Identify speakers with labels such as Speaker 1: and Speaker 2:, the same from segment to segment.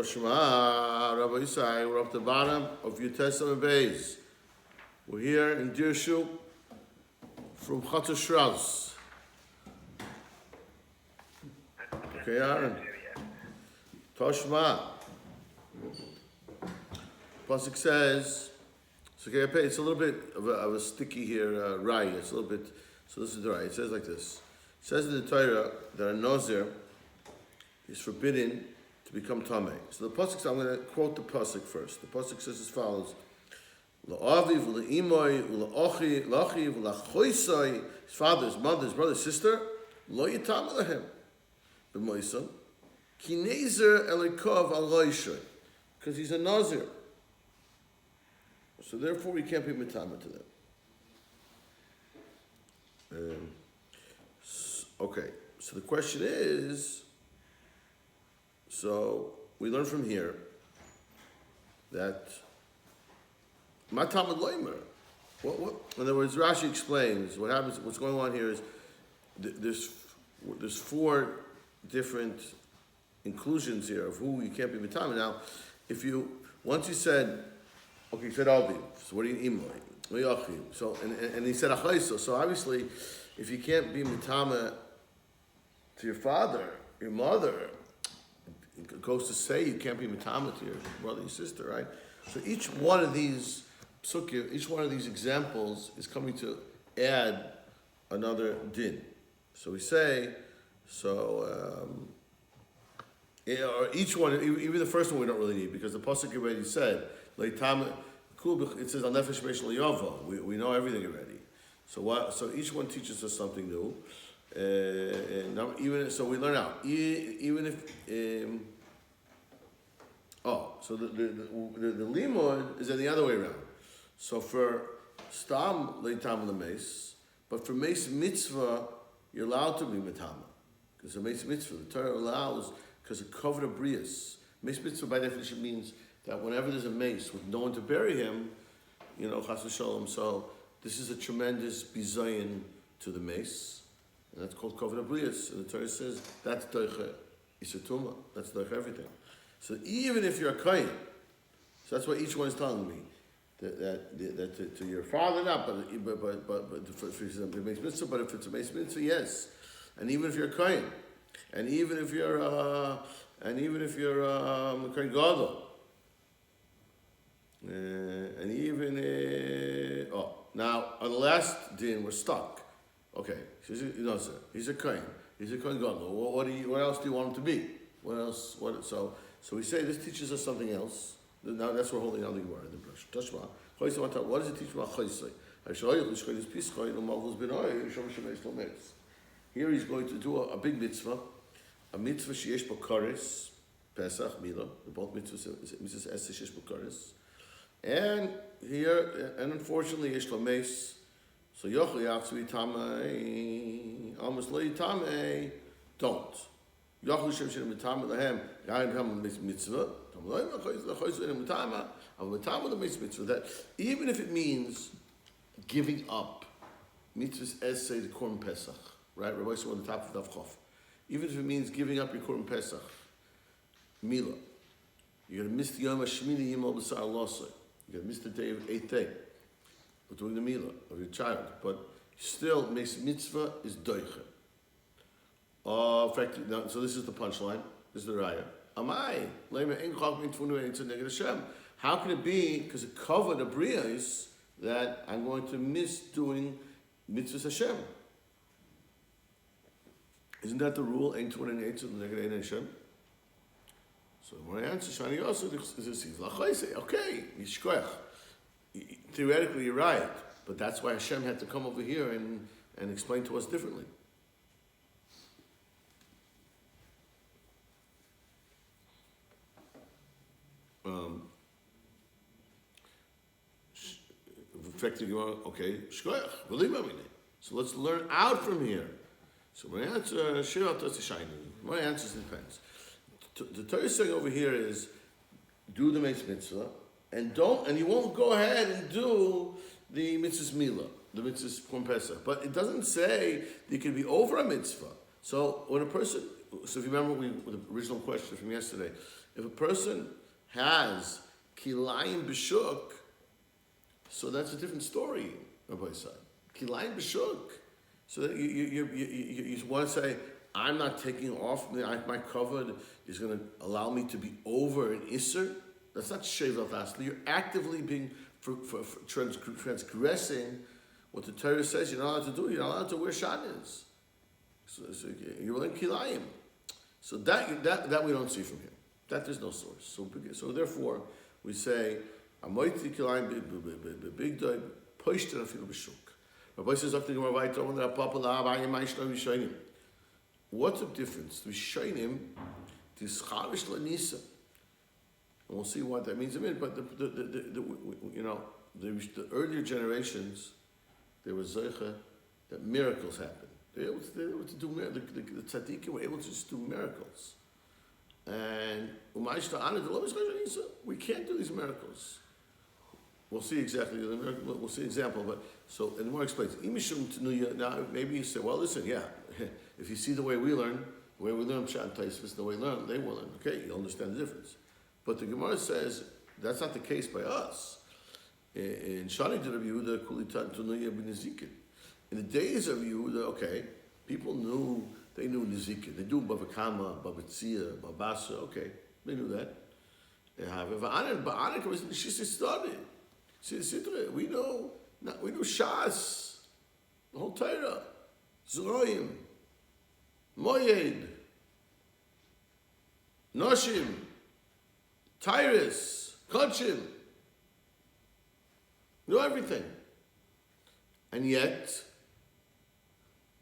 Speaker 1: Shema, Rabbi Yisai, we're up the bottom of Yutes Ahron Beis. We're here in Dirshu from Chatzer Strauss. Okay, Aaron. Toshma. Pasuk says, it's a little bit of a sticky here, Rai. It's a little bit, so this is the Rai. It says like this. It says in the Torah that a Nazir is forbidden to become Tameh. So the Pasuk, I'm going to quote the Pasuk first. The Pasuk says as follows. La'aviv, la'imoy, la'achi, la'achiv, la'choisai, his father, his mother, his brother, his sister, lo yitam alahem. B'moisam, ki nezer elikov al roishay. Because he's a Nazir. So therefore we can't be mitama to them. Okay, so the question is, so we learn from here that Matamad Leimer. In other words, Rashi explains what happens. What's going on here is there's four different inclusions here of who you can't be Matamad. Now, once you said, okay, you said Albi. So what do you Imoy? So and he said Achaiso. So obviously, if you can't be Matama to your father, your mother, it goes to say you can't be Matama to your brother and sister, right? So each one of these psukim, each one of these examples is coming to add another din. So we say, or each one, even the first one we don't really need because the pasuk already said, it says al nefesh meish liyava. We know everything already. So each one teaches us something new. So we learn out. Even if so the limud is in the other way around. So for stam leitam lemeis, but for meis mitzvah you're allowed to be metama because the meis mitzvah the Torah allows because of covered abrius. Meis mitzvah by definition means that whenever there's a mace with no one to bury him, chas v'sholom. So this is a tremendous bizayin to the mace. And that's called Koved Abrius. And the Torah says that's Doiche Isatuma. That's Doiche everything. So even if you're a Kayin, so that's what each one is telling me. That to your father, not, but for example, it makes mitzvah, but if it's a makes mitzvah, yes. And even if you're a Kayin, and even if you're a Kayin Gadol, and even now on the last din we're stuck. Okay, he's a kohen. He's a kohen gadol. What else do you want him to be? What else? So we say this teaches us something else. Now that's what we're holding on the Gemara in the brush. Tashma. What does it teach about chaysay? Here he's going to do a big mitzvah, a mitzvah sheyesh b'kares, Pesach, Mila. Both mitzvahs es sheyesh b'kares, and here unfortunately yesh lameis. So Yochel have to be Tamei, almost lay Tamei, don't. Yochel Shem be Tamei Lahem, Yain Ham Mitzvah, Tamei Lachois in Mitama, of Mitama the Mitzvah, that even if it means giving up, mitzvahs as say the Korban Pesach, right? Rabbi said on the top of Davchof. Even if it means giving up your Korban Pesach, Mila, you're going to miss the Yom HaShmini Yimol B'Sar Losai. You're going to miss the day of 8th day. Doing the milah of your child, but still makes mitzvah is doiche. In fact, so this is the punchline. This is the raya. How can it be? Because it covered the briyas that I'm going to miss doing mitzvahs Hashem. Isn't that the rule? Ein tun and eitzah neged Hashem. So my answer, Shani also is okay, yishkoach. Theoretically, you're right, but that's why Hashem had to come over here and explain to us differently. Okay, so let's learn out from here. So my answer, my answer depends. The Torah is saying over here is do the Meis Mitzvah. And you won't go ahead and do the mitzvahs Mila, the mitzvahs Korban Pesach. But it doesn't say that you can be over a mitzvah. So when a person, so if you remember the original question from yesterday, If a person has kilayim b'shuk, so that's a different story, Rabbi said. Kilayim b'shuk. So that you want to say, I'm not taking off, my covered is going to allow me to be over an isser. That's not shevel asli. You're actively being transgressing what the Torah says you're not allowed to do. You're not allowed to wear shanis. So you're wearing kilayim. So that we don't see from here. That there's no source. So therefore we say amoyti kilayim big doy poishter afilu b'shuk. Rabbi says after the Gemara vayter that papa la'avayim ma'ishno v'shayim. What's the difference? V'shayim tischarish l'nisa. And we'll see what that means in a minute. But the earlier generations, there was zeicha that miracles happened. They were able to do the tzaddikim were able to just do miracles. And we can't do these miracles. We'll see exactly the miracle. We'll see example. But so and the more explains. Now maybe you say, well, listen, yeah. If you see the way we learn Pshat and Taisvis, the way they will learn. Okay, you'll understand the difference. But the Gemara says that's not the case by us. In Shani de Rabbi Yehuda Kulitan Tunuya b'Nezikin. In the days of Yehuda, okay, people knew Nezikin. They knew Bava Kama, Bava Tzia, Babasa. Okay, they knew that. They have it. Ba'anik was she studied. We know Shas, the whole Torah, Zoyim, Moyed, Noshim, Tyrus, Kodshim. Know everything. And yet,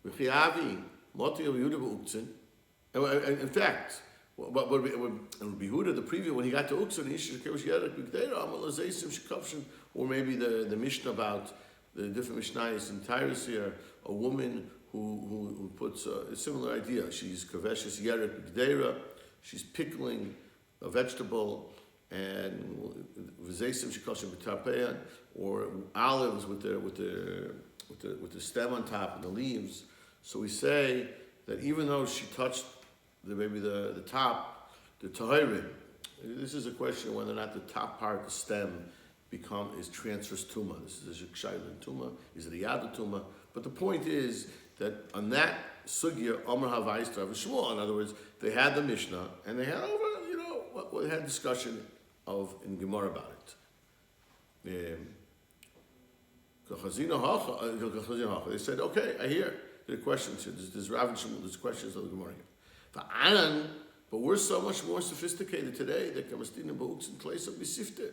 Speaker 1: in fact, but Behuda, the preview, when he got to Uktzin, or maybe the Mishnah about the different Mishnayos in Tyrus here, a woman who puts a similar idea. She's kaveshes yeret b'gdeira, she's pickling a vegetable, and v'zeisim shekoshem b'tarpeya, or olives with the stem on top and the leaves. So we say that even though she touched the top, the tahirim, this is a question of whether or not the top part of the stem is transfers tuma. This is a shaila tuma. Is it a yadu tuma? But the point is that on that sugya, Omer Havayis Rav Shmuel. In other words, they had the Mishnah and they had they had discussion in Gemara about it. They said, okay, I hear the questions here. There's Rav and Shmuel. There's questions of the Gemara here. But we're so much more sophisticated today that Kamastina Books in place of Bisifte.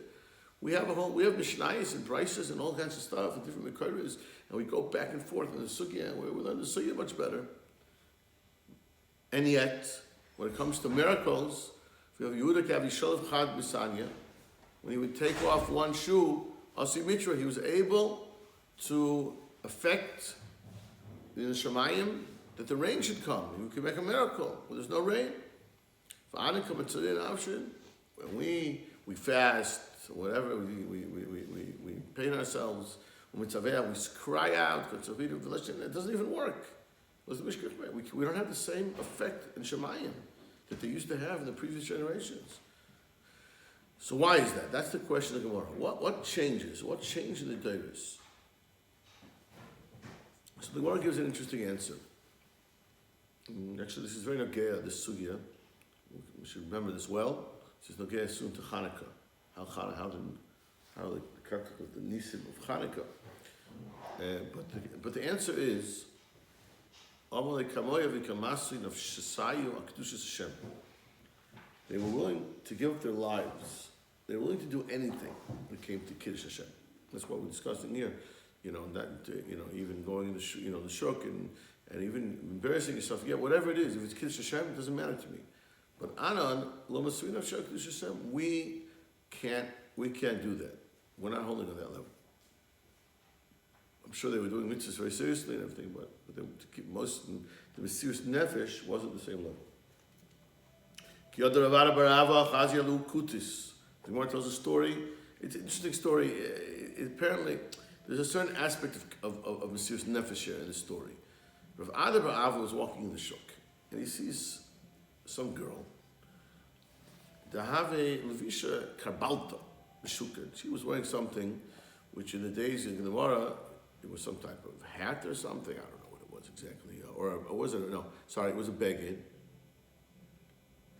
Speaker 1: We have Mishnayos and Brises and all kinds of stuff and different Mekaris, and we go back and forth in the Sugya, and we learn the Sugya much better. And yet, when it comes to miracles, if you have Yehuda Kavi Shalav Chad Bisanya, when he would take off one shoe, Asi Mitra, he was able to affect the Shemayim that the rain should come. He could make a miracle when there's no rain. When we fast, whatever, we pain ourselves, we cry out, it doesn't even work. We don't have the same effect in Shemayim that they used to have in the previous generations. So why is that? That's the question of Gemara. What changes? What changed in the Davis? So the Gemara gives an interesting answer. Actually, this is very nogea, this sugya. We should remember this well. This is nogea soon to Hanukkah. How the character of the Nisim of Hanukkah. But the answer is, they were willing to give up their lives. They were willing to do anything when it came to Kiddush Hashem. That's what we're discussing here. Even going in the shuk and even embarrassing yourself. Yeah, whatever it is, if it's Kiddush Hashem, it doesn't matter to me. But Anan, Lo Masvina Shak Kiddush Hashem, we can't do that. We're not holding on that level. I'm sure they were doing mitzvahs very seriously and everything, but to keep the mysterious nefesh wasn't the same level. The Gemara tells a story. It's an interesting story. Apparently, there's a certain aspect of mysterious nefesh here in this story. Rav Ada Bar Ava was walking in the shuk, and he sees some girl to have a levisha karbalta, meshuka. She was wearing something, which in the days in Gemara, it was some type of hat or something. I don't know what it was exactly, or was it? No, sorry, it was a beged.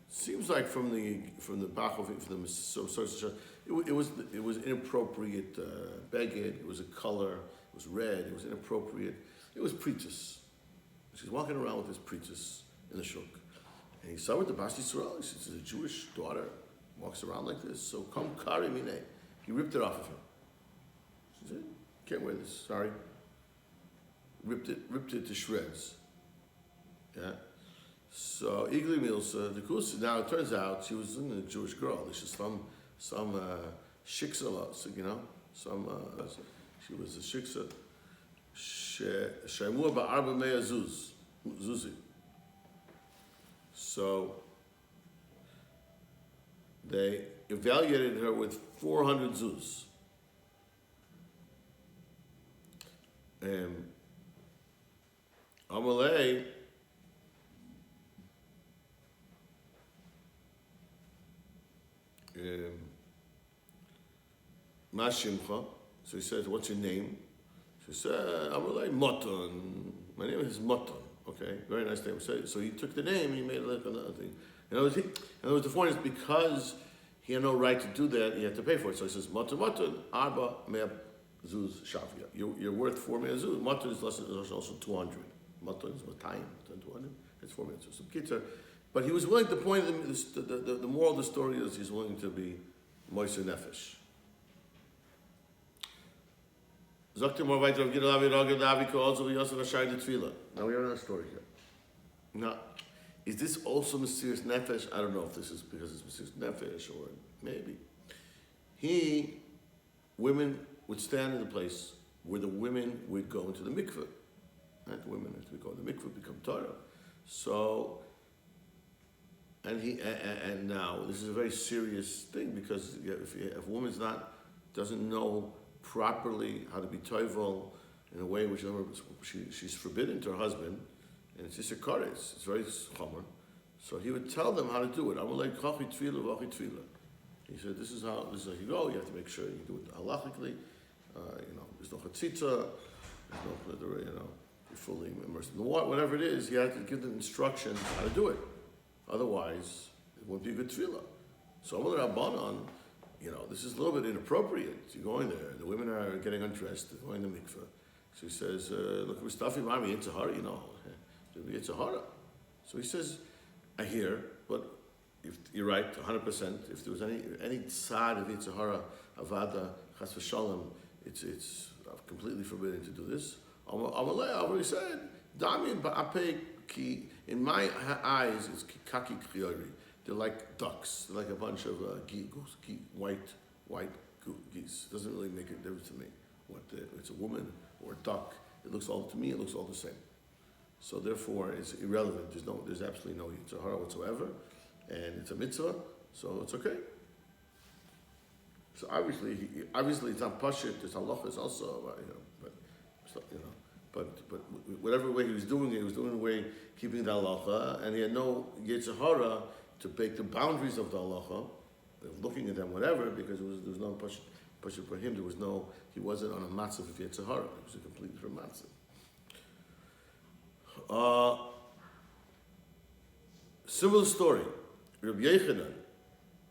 Speaker 1: Seems like from the Brachos, from the it was inappropriate beged. It was a color. It was red. It was inappropriate. It was pretus. She's walking around with this pretus in the shuk, and he saw with the Bas Yisrael. He says, "A Jewish daughter walks around like this. So come kari mine." He ripped it off of her. She said, "Can't wear this. Sorry." Ripped it to shreds. Yeah. So Igli Milsa, the Kusa, now it turns out she was a Jewish girl. This is some shiksa, you know, she was a shiksa. Shaimur ba'arba meya zuzi. So they evaluated her with 400 zuz. Amalei Mashimcha. So he says, "What's your name?" She said, "Amalei Moton. My name is Moton." Okay, very nice name. So he took the name and he made it like another thing. In other words, the point is because he had no right to do that, he had to pay for it. So he says, Moton, Arba Mea Zuz Shavia. You're worth 4 Mea Zuz. Moton is also 200. Moton is Matayim, 200. It's 4 Mea Zuz. So Kitzer, but he was willing to point, the moral of the story is he's willing to be Moise Nefesh. Now we are in a story here. Now, is this also Mesiras Nefesh? I don't know if this is because it's Mesiras Nefesh or maybe. Women would stand in the place where the women would go into the mikveh. Right? The women, as we go in the mikveh, become Torah. So, and now this is a very serious thing because if a woman's doesn't know properly how to be toivel in a way which she's forbidden to her husband, and it's just a kares, it's very chomer. So he would tell them how to do it. He said, this is how you go. You have to make sure you do it halachically. There's no chatzitza, there's no, you're fully immersed in the water. Whatever it is, you have to give them instructions how to do it. Otherwise, it won't be a good tefillah. So Amud HaYomi, this is a little bit inappropriate. You're going there, the women are getting undressed, they're going to mikveh. So he says, look, we're stuffing mommy, it's a hara, it's a hara. So he says, I hear, but if you're right, 100%, if there was any side of Yitzhahara, Avada, Chas v'Shalom, it's completely forbidden to do this. Amalei, I already said, Damin ba'apei ki, in my eyes, it's kaki kriori. They're like ducks. They're like a bunch of white geese. It doesn't really make a difference to me. It's a woman or a duck. It looks all the same. So therefore, it's irrelevant. There's absolutely no Yitzhahara whatsoever, and it's a mitzvah, so it's okay. So obviously, it's not pashut. It's halachas also, but whatever way he was doing it, he was doing it in a way keeping the halacha, and he had no Yitzhahara to break the boundaries of the halacha, looking at them, whatever, because there was no pashut for him. He wasn't on a matzav of Yitzhahara. It was a completely different matzav. Similar story, Rabbi Yechanan.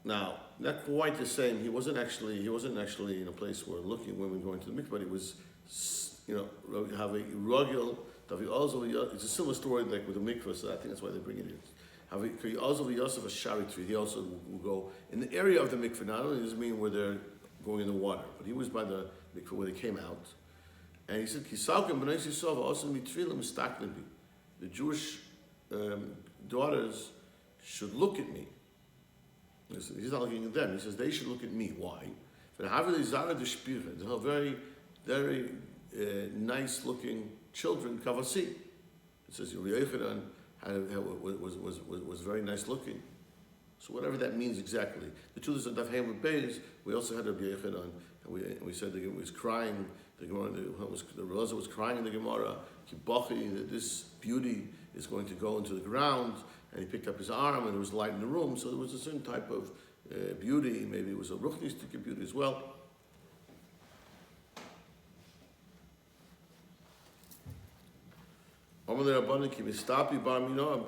Speaker 1: Now, not quite the same. He wasn't actually in a place where looking women going to the mikveh, but he was, have a rogil. It's a similar story like with the mikveh, so I think that's why they bring it in. He also will go in the area of the mikveh. Not only does it mean where they're going in the water, but he was by the mikveh where they came out, and he said, the Jewish daughters should look at me. He's not looking at them. He says they should look at me. Why? They're very, very nice looking children. Kavasi. It says Yechanan was very nice looking. So whatever that means exactly. The truth is that Daf Hamud Beis, we also had Rabbi Yechanan, and we said that he was crying. The Raza was crying in the Gemara. That this beauty is going to go into the ground. And he picked up his arm, and there was light in the room. So there was a certain type of beauty, maybe it was a ruchnistic beauty as well. Amalei Rabbanan ki mistapi bar mino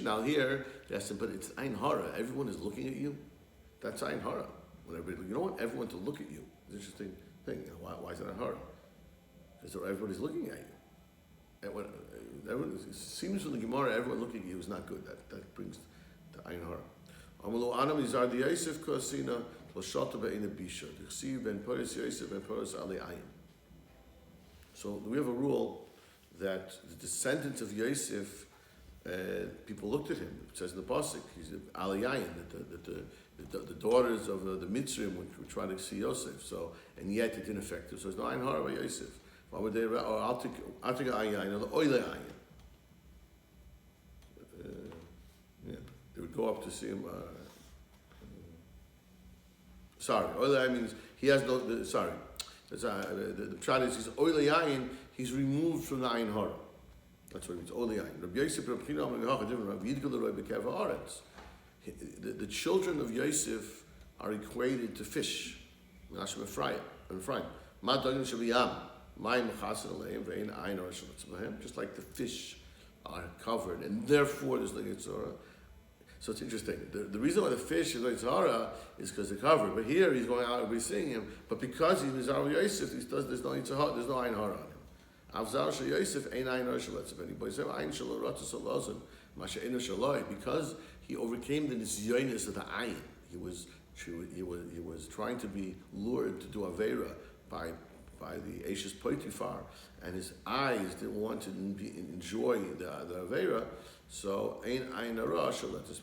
Speaker 1: now here, yes, but it's Ein Hara. Everyone is looking at you. That's Ein Hara. When everybody, you don't want everyone to look at you. It's an interesting thing. Why is that Ein Hara? Because everybody's looking at you. Everyone, it seems from the Gemara, everyone looking at you is not good. That brings the Ein Hara. Amalu Anam Izar the Yosef Kosina L'Shata Be'ina Bisha. D'chsiv Ben Poros Yosef Ben Poros Ali Ayin. So we have a rule that the descendants of Yosef, people looked at him. It says in the pasuk, he's Aliyayin, that the daughters of the Mitzrayim were trying to see Yosef. So, and yet it didn't affect him. So there's no Ein Hara by Yosef. Or I'll take Ayin, or the Oile Ayin. They would go up to see him. Oile Ayin means he has no. The pshat is he's Oile Ayin. He's removed from the Ein Hara. That's what it means. Oile Ayin. Rabbi Yosef, the children of Yosef are equated to fish. Just like the fish are covered, and therefore there's no Yitzhara. So it's interesting. The reason why the fish is no Yitzhara is because they're covered. But here he's going out and we're seeing him. But because he's Mizar Yosef, there's no Yitzhara, there's no Ein Hara on him. Avzar Yosef ain't Ein Hara Shalatzah. Because he overcame the nisyonis of the Ayin. He was trying to be lured to do Aveira by the Ashes Potiphar, and his eyes didn't want to enjoy the Aveira, so Ein Hara Shalatzah.